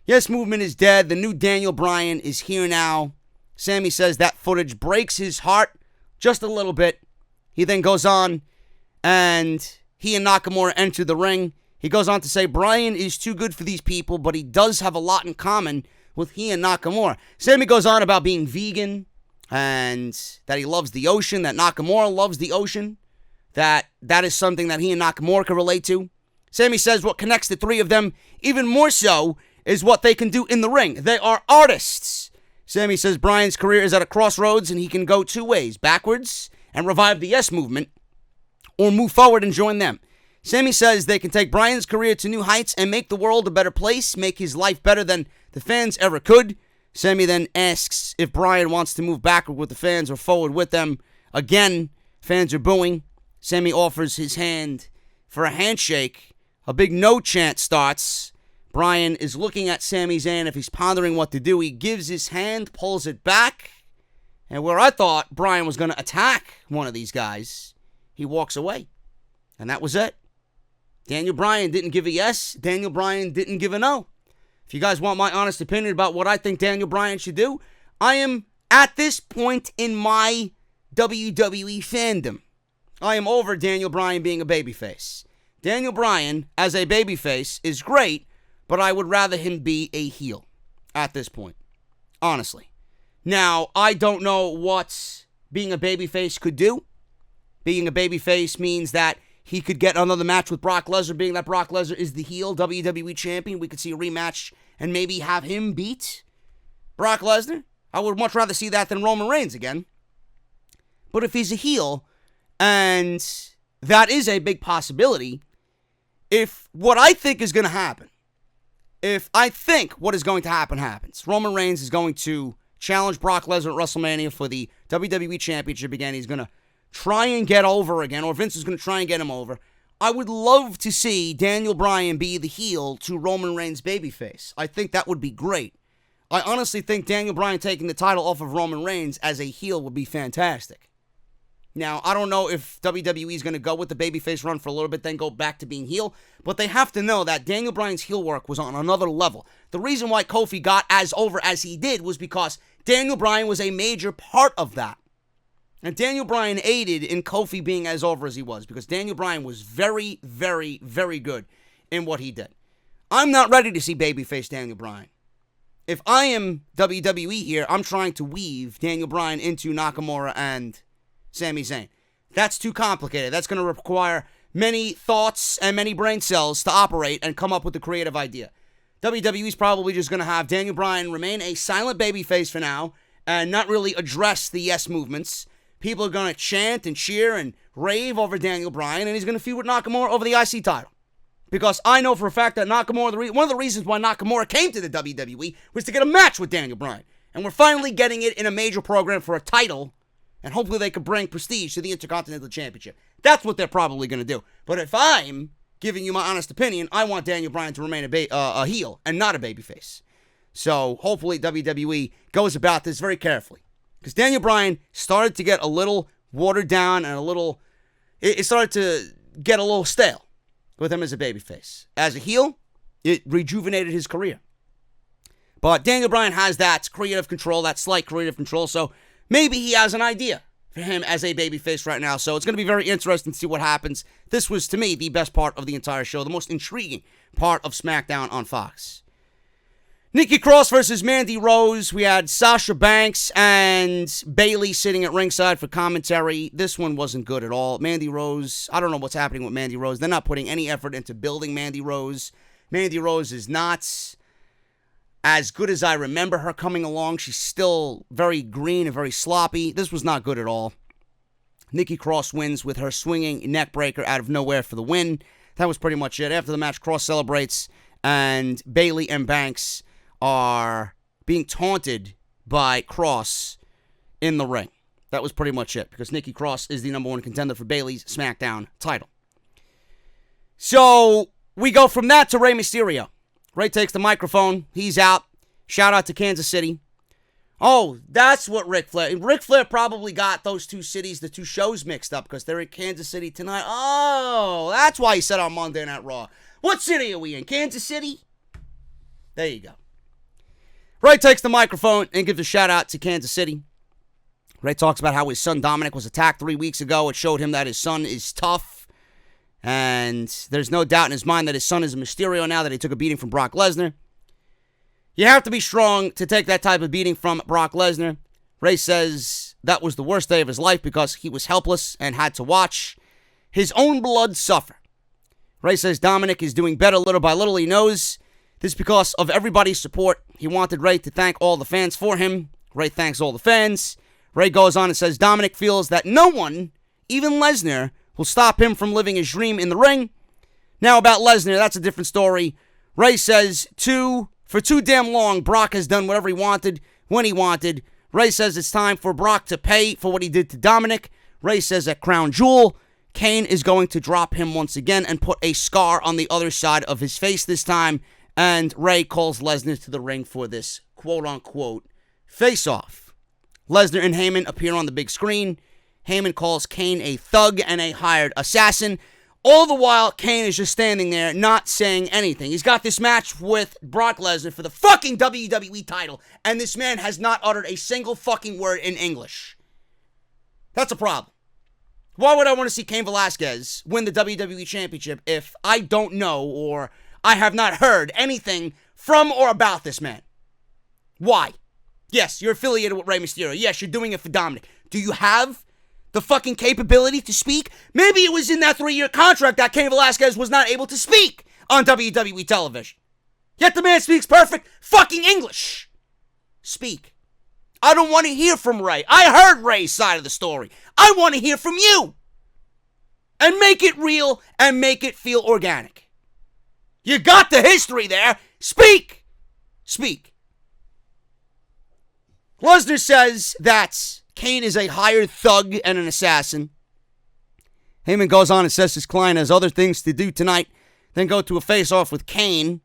Yes movement is dead. The new Daniel Bryan is here now. Sami says that footage breaks his heart just a little bit. He then goes on and he and Nakamura enter the ring. He goes on to say Bryan is too good for these people, but he does have a lot in common with he and Nakamura. Sami goes on about being vegan and that he loves the ocean, that Nakamura loves the ocean, that is something that he and Nakamura can relate to. Sami says what connects the three of them even more so is what they can do in the ring. They are artists. Sami says Bryan's career is at a crossroads and he can go two ways, backwards and revive the Yes movement, or move forward and join them. Sami says they can take Bryan's career to new heights and make the world a better place, make his life better than the fans ever could. Sami then asks if Bryan wants to move backward with the fans or forward with them. Again, fans are booing. Sami offers his hand for a handshake. A big no chant starts. Bryan is looking at Sami's hand. If he's pondering what to do, he gives his hand, pulls it back. And where I thought Bryan was going to attack one of these guys, he walks away. And that was it. Daniel Bryan didn't give a yes. Daniel Bryan didn't give a no. If you guys want my honest opinion about what I think Daniel Bryan should do, I am at this point in my WWE fandom. I am over Daniel Bryan being a babyface. Daniel Bryan, as a babyface, is great, but I would rather him be a heel at this point. Honestly. Now, I don't know what being a babyface could do. Being a babyface means that he could get another match with Brock Lesnar, being that Brock Lesnar is the heel WWE champion. We could see a rematch and maybe have him beat Brock Lesnar. I would much rather see that than Roman Reigns again. But if he's a heel, and that is a big possibility, if what I think is going to happen, if I think what is going to happen happens, Roman Reigns is going to challenge Brock Lesnar at WrestleMania for the WWE Championship again. He's going to try and get over again, or Vince is going to try and get him over. I would love to see Daniel Bryan be the heel to Roman Reigns' babyface. I think that would be great. I honestly think Daniel Bryan taking the title off of Roman Reigns as a heel would be fantastic. Now, I don't know if WWE is going to go with the babyface run for a little bit, then go back to being heel, but they have to know that Daniel Bryan's heel work was on another level. The reason why Kofi got as over as he did was because Daniel Bryan was a major part of that. And Daniel Bryan aided in Kofi being as over as he was, because Daniel Bryan was very, very, very good in what he did. I'm not ready to see babyface Daniel Bryan. If I am WWE here, I'm trying to weave Daniel Bryan into Nakamura and Sami Zayn. That's too complicated. That's going to require many thoughts and many brain cells to operate and come up with a creative idea. WWE's probably just going to have Daniel Bryan remain a silent babyface for now and not really address the yes movements. People are going to chant and cheer and rave over Daniel Bryan, and he's going to feud with Nakamura over the IC title. Because I know for a fact that Nakamura, one of the reasons why Nakamura came to the WWE was to get a match with Daniel Bryan. And we're finally getting it in a major program for a title, and hopefully they could bring prestige to the Intercontinental Championship. That's what they're probably going to do. But if I'm giving you my honest opinion, I want Daniel Bryan to remain a heel and not a babyface. So hopefully WWE goes about this very carefully. Because Daniel Bryan started to get a little watered down and it started to get a little stale with him as a babyface. As a heel, it rejuvenated his career. But Daniel Bryan has that creative control, that slight creative control, so maybe he has an idea for him as a babyface right now. So it's going to be very interesting to see what happens. This was, to me, the best part of the entire show, the most intriguing part of SmackDown on Fox. Nikki Cross versus Mandy Rose. We had Sasha Banks and Bayley sitting at ringside for commentary. This one wasn't good at all. Mandy Rose, I don't know what's happening with Mandy Rose. They're not putting any effort into building Mandy Rose. Mandy Rose is not as good as I remember her coming along. She's still very green and very sloppy. This was not good at all. Nikki Cross wins with her swinging neck breaker out of nowhere for the win. That was pretty much it. After the match, Cross celebrates, and Bayley and Banks are being taunted by Cross in the ring. That was pretty much it, because Nikki Cross is the number one contender for Bayley's SmackDown title. So we go from that to Rey Mysterio. Rey takes the microphone. He's out. Shout out to Kansas City. Oh, that's what Ric Flair probably got those two cities, the two shows mixed up, because they're in Kansas City tonight. Oh, that's why he said on Monday Night Raw. What city are we in? Kansas City? There you go. Rey takes the microphone and gives a shout out to Kansas City. Rey talks about how his son Dominic was attacked 3 weeks ago. It showed him that his son is tough. And there's no doubt in his mind that his son is a Mysterio now that he took a beating from Brock Lesnar. You have to be strong to take that type of beating from Brock Lesnar. Rey says that was the worst day of his life because he was helpless and had to watch his own blood suffer. Rey says Dominic is doing better little by little. He knows this because of everybody's support. He wanted Rey to thank all the fans for him. Rey thanks all the fans. Rey goes on and says Dominic feels that no one, even Lesnar, will stop him from living his dream in the ring. Now about Lesnar, that's a different story. Ray says, for too damn long, Brock has done whatever he wanted, when he wanted. Ray says it's time for Brock to pay for what he did to Dominic. Ray says at Crown Jewel, Cain is going to drop him once again and put a scar on the other side of his face this time. And Ray calls Lesnar to the ring for this quote-unquote face-off. Lesnar and Heyman appear on the big screen. Heyman calls Cain a thug and a hired assassin. All the while, Cain is just standing there, not saying anything. He's got this match with Brock Lesnar for the fucking WWE title, and this man has not uttered a single fucking word in English. That's a problem. Why would I want to see Cain Velasquez win the WWE Championship if I don't know or I have not heard anything from or about this man? Why? Yes, you're affiliated with Rey Mysterio. Yes, you're doing it for Dominic. Do you have the fucking capability to speak? Maybe it was in that 3-year contract that Cain Velasquez was not able to speak on WWE television. Yet the man speaks perfect fucking English. Speak. I don't want to hear from Ray. I heard Ray's side of the story. I want to hear from you. And make it real and make it feel organic. You got the history there. Speak. Speak. Lesnar says that Cain is a hired thug and an assassin. Heyman goes on and says his client has other things to do tonight than go to a face-off with Cain.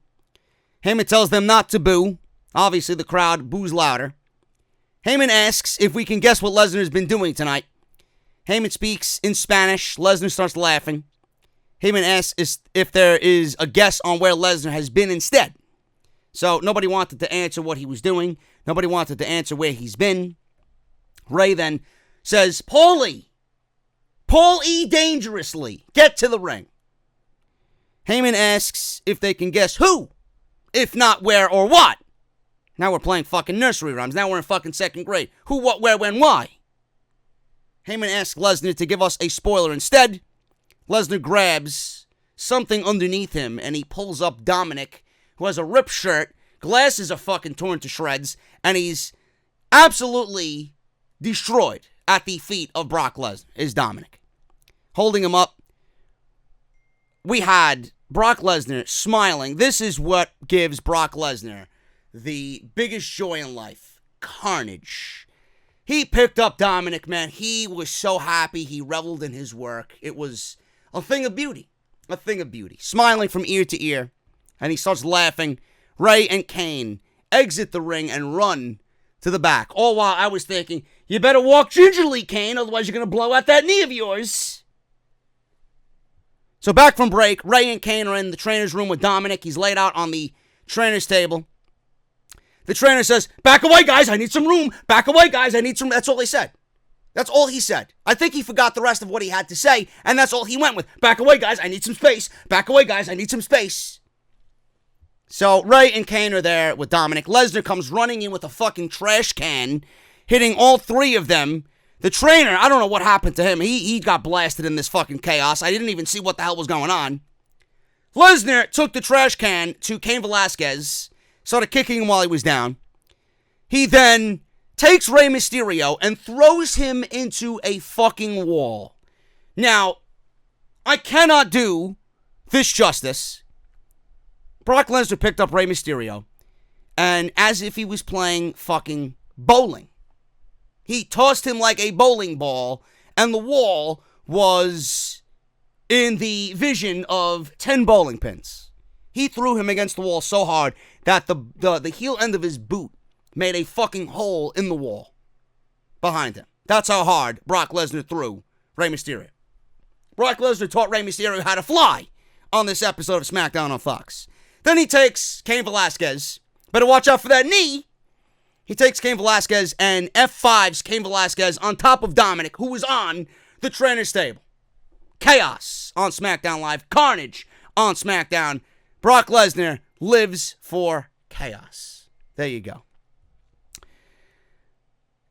Heyman tells them not to boo. Obviously, the crowd boos louder. Heyman asks if we can guess what Lesnar has been doing tonight. Heyman speaks in Spanish. Lesnar starts laughing. Heyman asks if there is a guess on where Lesnar has been instead. So nobody wanted to answer what he was doing. Nobody wanted to answer where he's been. Ray then says, Paul E. dangerously, get to the ring. Heyman asks if they can guess who, if not where or what. Now we're playing fucking nursery rhymes. Now we're in fucking second grade. Who, what, where, when, why? Heyman asks Lesnar to give us a spoiler instead. Lesnar grabs something underneath him and he pulls up Dominic, who has a ripped shirt, glasses are fucking torn to shreds, and he's absolutely destroyed at the feet of Brock Lesnar, is Dominic. Holding him up, we had Brock Lesnar smiling. This is what gives Brock Lesnar the biggest joy in life. Carnage. He picked up Dominic, man. He was so happy. He reveled in his work. It was a thing of beauty. A thing of beauty. Smiling from ear to ear. And he starts laughing. Ray and Cain exit the ring and run to the back. All while I was thinking, you better walk gingerly, Cain, otherwise you're going to blow out that knee of yours. So back from break, Ray and Cain are in the trainer's room with Dominic. He's laid out on the trainer's table. The trainer says, back away, guys, I need some room. Back away, guys, I need some... That's all he said. That's all he said. I think he forgot the rest of what he had to say, and that's all he went with. Back away, guys, I need some space. Back away, guys, I need some space. So Ray and Cain are there with Dominic. Lesnar comes running in with a fucking trash can, hitting all three of them. The trainer, I don't know what happened to him. He got blasted in this fucking chaos. I didn't even see what the hell was going on. Lesnar took the trash can to Cain Velasquez, started kicking him while he was down. He then takes Rey Mysterio and throws him into a fucking wall. Now, I cannot do this justice. Brock Lesnar picked up Rey Mysterio, and as if he was playing fucking bowling, he tossed him like a bowling ball, and the wall was in the vision of 10 bowling pins. He threw him against the wall so hard that the heel end of his boot made a fucking hole in the wall behind him. That's how hard Brock Lesnar threw Rey Mysterio. Brock Lesnar taught Rey Mysterio how to fly on this episode of SmackDown on Fox. Then he takes Cain Velasquez. Better watch out for that knee. He takes Cain Velasquez and F5s Cain Velasquez on top of Dominic, who was on the trainer's table. Chaos on SmackDown Live. Carnage on SmackDown. Brock Lesnar lives for chaos. There you go.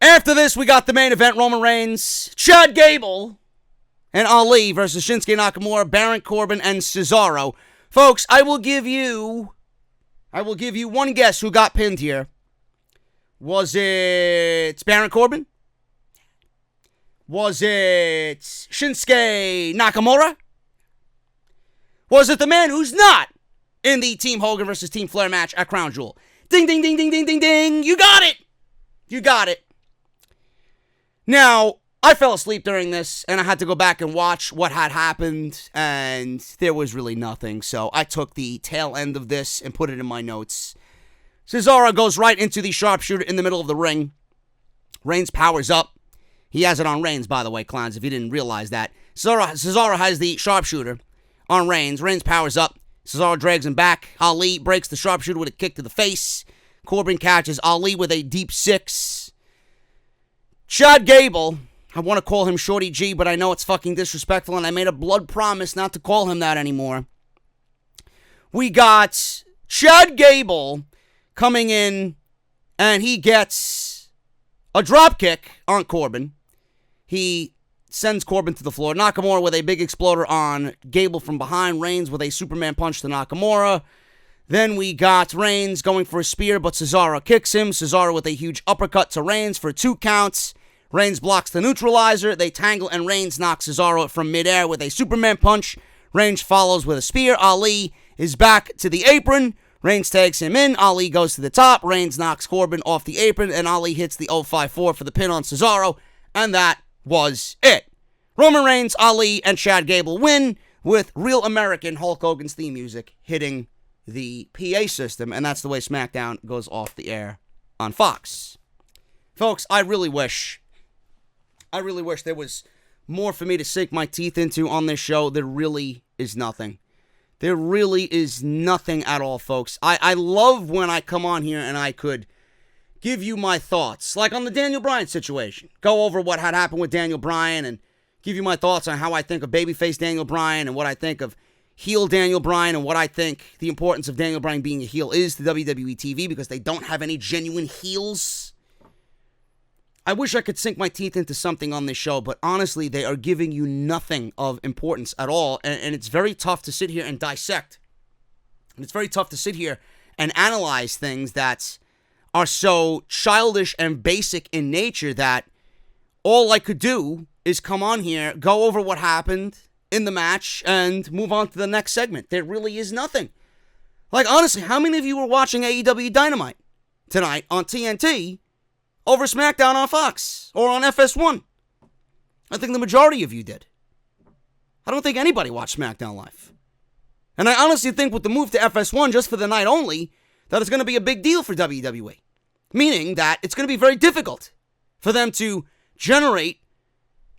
After this, we got the main event. Roman Reigns, Chad Gable, and Ali versus Shinsuke Nakamura, Baron Corbin, and Cesaro. Folks, I will give you one guess who got pinned here. Was it Baron Corbin? Was it Shinsuke Nakamura? Was it the man who's not in the Team Hogan versus Team Flair match at Crown Jewel? Ding, ding, ding, ding, ding, ding, ding. You got it. You got it. Now, I fell asleep during this, and I had to go back and watch what had happened, and there was really nothing. So I took the tail end of this and put it in my notes. Cesaro goes right into the sharpshooter in the middle of the ring. Reigns powers up. He has it on Reigns, by the way, clowns, if you didn't realize that. Cesaro has the sharpshooter on Reigns. Reigns powers up. Cesaro drags him back. Ali breaks the sharpshooter with a kick to the face. Corbin catches Ali with a deep six. Chad Gable, I want to call him Shorty G, but I know it's fucking disrespectful, and I made a blood promise not to call him that anymore. We got Chad Gable coming in, and he gets a drop kick on Corbin. He sends Corbin to the floor. Nakamura with a big exploder on Gable from behind. Reigns with a Superman punch to Nakamura. Then we got Reigns going for a spear, but Cesaro kicks him. Cesaro with a huge uppercut to Reigns for 2 counts. Reigns blocks the neutralizer. They tangle, and Reigns knocks Cesaro from midair with a Superman punch. Reigns follows with a spear. Ali is back to the apron. Reigns tags him in. Ali goes to the top. Reigns knocks Corbin off the apron, and Ali hits the 054 for the pin on Cesaro, and that was it. Roman Reigns, Ali, and Chad Gable win with Real American Hulk Hogan's theme music hitting the PA system, and that's the way SmackDown goes off the air on Fox. Folks, I really wish there was more for me to sink my teeth into on this show. There really is nothing. There really is nothing at all, folks. I love when I come on here and I could give you my thoughts, like on the Daniel Bryan situation. Go over what had happened with Daniel Bryan and give you my thoughts on how I think of babyface Daniel Bryan and what I think of heel Daniel Bryan and what I think the importance of Daniel Bryan being a heel is to WWE TV, because they don't have any genuine heels. I wish I could sink my teeth into something on this show, but honestly, they are giving you nothing of importance at all, and it's very tough to sit here and dissect. And it's very tough to sit here and analyze things that are so childish and basic in nature that all I could do is come on here, go over what happened in the match, and move on to the next segment. There really is nothing. Like, honestly, how many of you were watching AEW Dynamite tonight on TNT over SmackDown on Fox or on FS1? I think the majority of you did. I don't think anybody watched SmackDown live. And I honestly think with the move to FS1 just for the night only, that it's going to be a big deal for WWE. Meaning that it's going to be very difficult for them to generate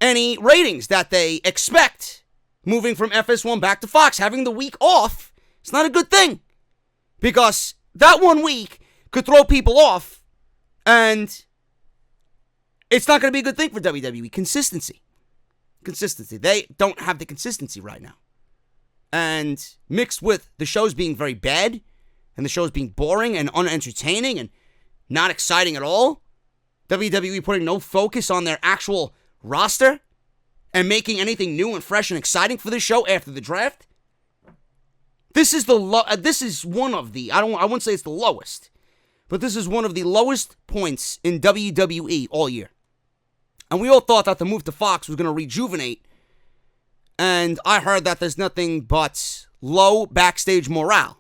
any ratings that they expect moving from FS1 back to Fox. Having the week off, it's not a good thing. Because that 1 week could throw people off, and it's not going to be a good thing for WWE. Consistency. They don't have the consistency right now. And mixed with the shows being very bad, and the shows being boring and unentertaining and not exciting at all, WWE putting no focus on their actual roster and making anything new and fresh and exciting for this show after the draft. This is one of the, I wouldn't say it's the lowest, but this is one of the lowest points in WWE all year. And we all thought that the move to Fox was going to rejuvenate, and I heard that there's nothing but low backstage morale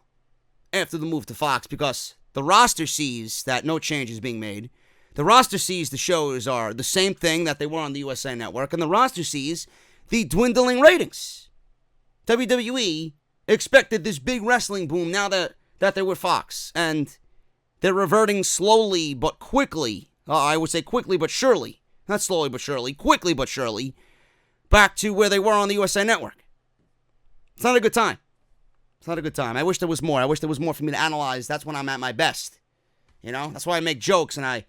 after the move to Fox, because the roster sees that no change is being made. The roster sees the shows are the same thing that they were on the USA Network, and the roster sees the dwindling ratings. WWE expected this big wrestling boom now that they're with Fox, and they're reverting slowly but quickly, I would say quickly but surely, not slowly but surely, quickly but surely, back to where they were on the USA Network. It's not a good time. It's not a good time. I wish there was more. I wish there was more for me to analyze. That's when I'm at my best. You know? That's why I make jokes and I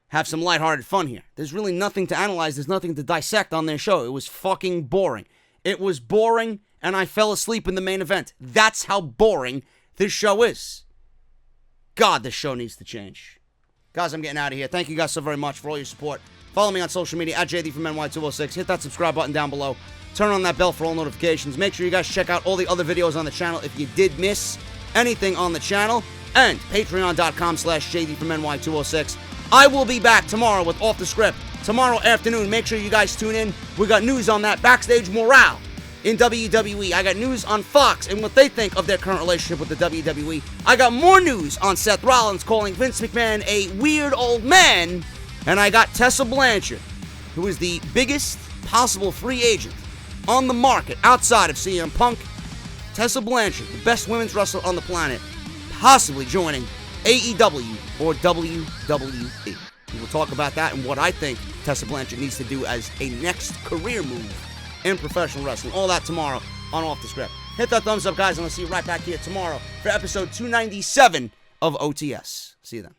have some lighthearted fun here. There's really nothing to analyze. There's nothing to dissect on their show. It was fucking boring. It was boring, and I fell asleep in the main event. That's how boring this show is. God, this show needs to change. Guys, I'm getting out of here. Thank you guys so very much for all your support. Follow me on social media at JD from NY206. Hit that subscribe button down below. Turn on that bell for all notifications. Make sure you guys check out all the other videos on the channel if you did miss anything on the channel. And patreon.com/JD from NY206. I will be back tomorrow with Off the Script. Tomorrow afternoon, make sure you guys tune in. We got news on that backstage morale in WWE. I got news on Fox and what they think of their current relationship with the WWE. I got more news on Seth Rollins calling Vince McMahon a weird old man. And I got Tessa Blanchard, who is the biggest possible free agent on the market outside of CM Punk. Tessa Blanchard, the best women's wrestler on the planet, possibly joining AEW or WWE. We will talk about that and what I think Tessa Blanchard needs to do as a next career move in professional wrestling. All that tomorrow on Off the Script. Hit that thumbs up, guys, and I'll see you right back here tomorrow for episode 297 of OTS. See you then.